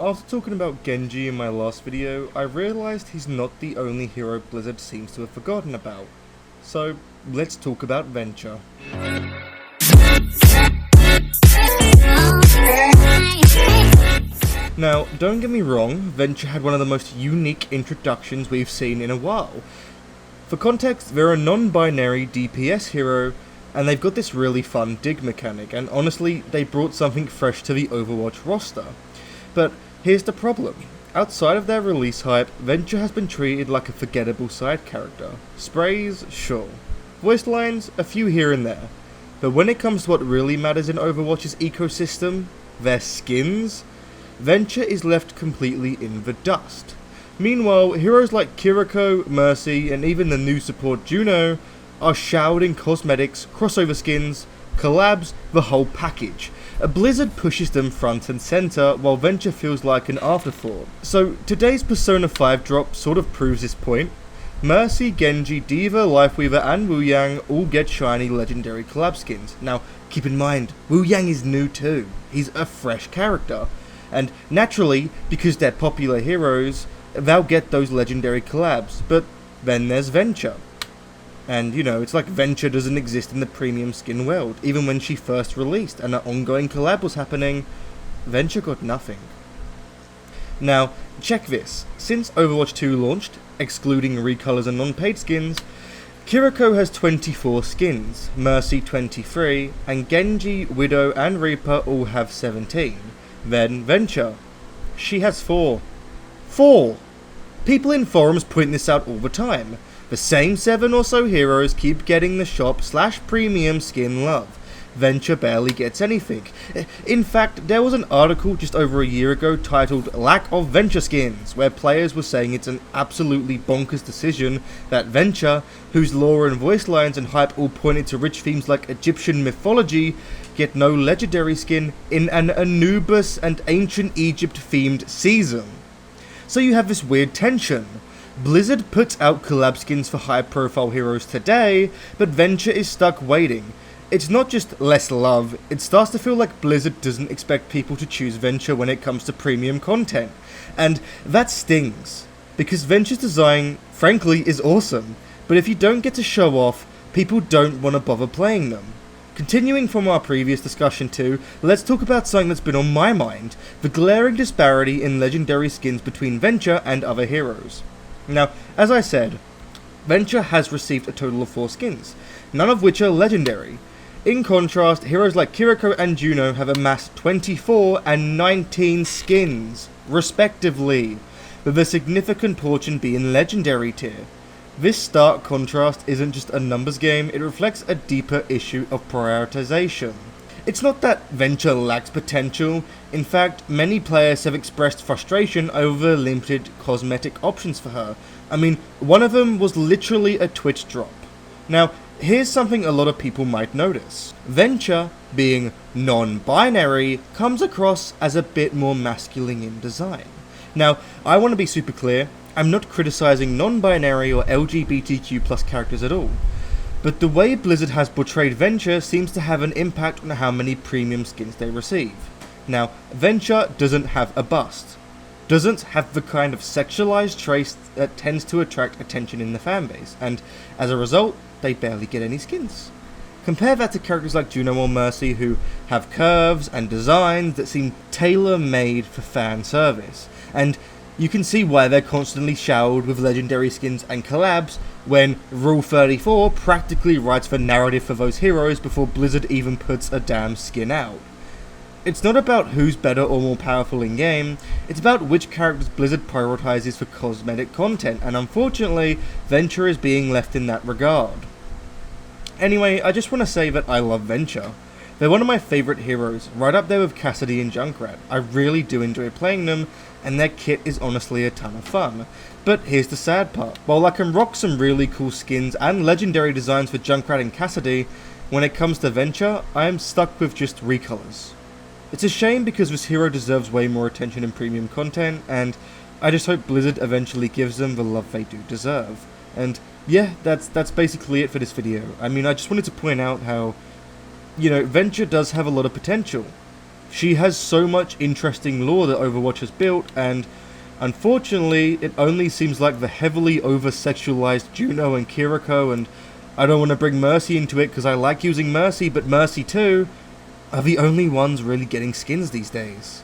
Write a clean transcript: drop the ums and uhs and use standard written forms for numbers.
after talking about Genji in my last video, I realised he's not the only hero Blizzard seems to have forgotten about. So, let's talk about Venture. Now, don't get me wrong, Venture had one of the most unique introductions we've seen in a while. For context, they're a non-binary DPS hero, and they've got this really fun dig mechanic, and honestly, they brought something fresh to the Overwatch roster. But here's the problem. Outside of their release hype, Venture has been treated like a forgettable side character. Sprays, sure. Voice lines, a few here and there. But when it comes to what really matters in Overwatch's ecosystem, their skins, Venture is left completely in the dust. Meanwhile, heroes like Kiriko, Mercy, and even the new support Juno are showered in cosmetics, crossover skins, collabs, the whole package. A Blizzard pushes them front and center, while Venture feels like an afterthought. So today's Persona 5 drop sort of proves this point. Mercy, Genji, Diva, Lifeweaver, and Wu Yang all get shiny legendary collab skins. Now, keep in mind, Wu Yang is new too. He's a fresh character. And naturally, because they're popular heroes, they'll get those legendary collabs. But then there's Venture. And, you know, it's like Venture doesn't exist in the premium skin world. Even when she first released and an ongoing collab was happening, Venture got nothing. Now, check this. Since Overwatch 2 launched, excluding recolors and non-paid skins, Kiriko has 24 skins, Mercy 23, and Genji, Widow, and Reaper all have 17. Then Venture. She has 4. 4! People in forums point this out all the time. The same 7 or so heroes keep getting the shop/premium skin love. Venture barely gets anything. In fact, there was an article just over a year ago titled Lack of Venture Skins, where players were saying it's an absolutely bonkers decision that Venture, whose lore and voice lines and hype all pointed to rich themes like Egyptian mythology, get no legendary skin in an Anubis and ancient Egypt themed season. So you have this weird tension. Blizzard puts out collab skins for high profile heroes today, but Venture is stuck waiting. It's not just less love, it starts to feel like Blizzard doesn't expect people to choose Venture when it comes to premium content. And that stings, because Venture's design, frankly, is awesome, but if you don't get to show off, people don't want to bother playing them. Continuing from our previous discussion too, let's talk about something that's been on my mind, the glaring disparity in legendary skins between Venture and other heroes. Now, as I said, Venture has received a total of 4 skins, none of which are legendary. In contrast, heroes like Kiriko and Juno have amassed 24 and 19 skins, respectively, with a significant portion being legendary tier. This stark contrast isn't just a numbers game, it reflects a deeper issue of prioritization. It's not that Venture lacks potential, in fact, many players have expressed frustration over limited cosmetic options for her. I mean, one of them was literally a Twitch drop. Now, here's something a lot of people might notice. Venture, being non-binary, comes across as a bit more masculine in design. Now, I want to be super clear, I'm not criticizing non-binary or LGBTQ+ characters at all. But the way Blizzard has portrayed Venture seems to have an impact on how many premium skins they receive. Now, Venture doesn't have a bust. Doesn't have the kind of sexualized traits that tends to attract attention in the fanbase, and as a result, they barely get any skins. Compare that to characters like Juno or Mercy who have curves and designs that seem tailor-made for fan service, and you can see why they're constantly showered with legendary skins and collabs when Rule 34 practically writes the narrative for those heroes before Blizzard even puts a damn skin out. It's not about who's better or more powerful in game, it's about which characters Blizzard prioritizes for cosmetic content, and unfortunately, Venture is being left in that regard. Anyway, I just want to say that I love Venture. They're one of my favourite heroes, right up there with Cassidy and Junkrat. I really do enjoy playing them, and their kit is honestly a ton of fun. But here's the sad part. While I can rock some really cool skins and legendary designs for Junkrat and Cassidy, when it comes to Venture, I am stuck with just recolors. It's a shame because this hero deserves way more attention in premium content, and I just hope Blizzard eventually gives them the love they do deserve. And yeah, that's basically it for this video. I mean, I just wanted to point out how, you know, Venture does have a lot of potential. She has so much interesting lore that Overwatch has built, and unfortunately, it only seems like the heavily over-sexualized Juno and Kiriko, and I don't want to bring Mercy into it because I like using Mercy, but Mercy too, are the only ones really getting skins these days.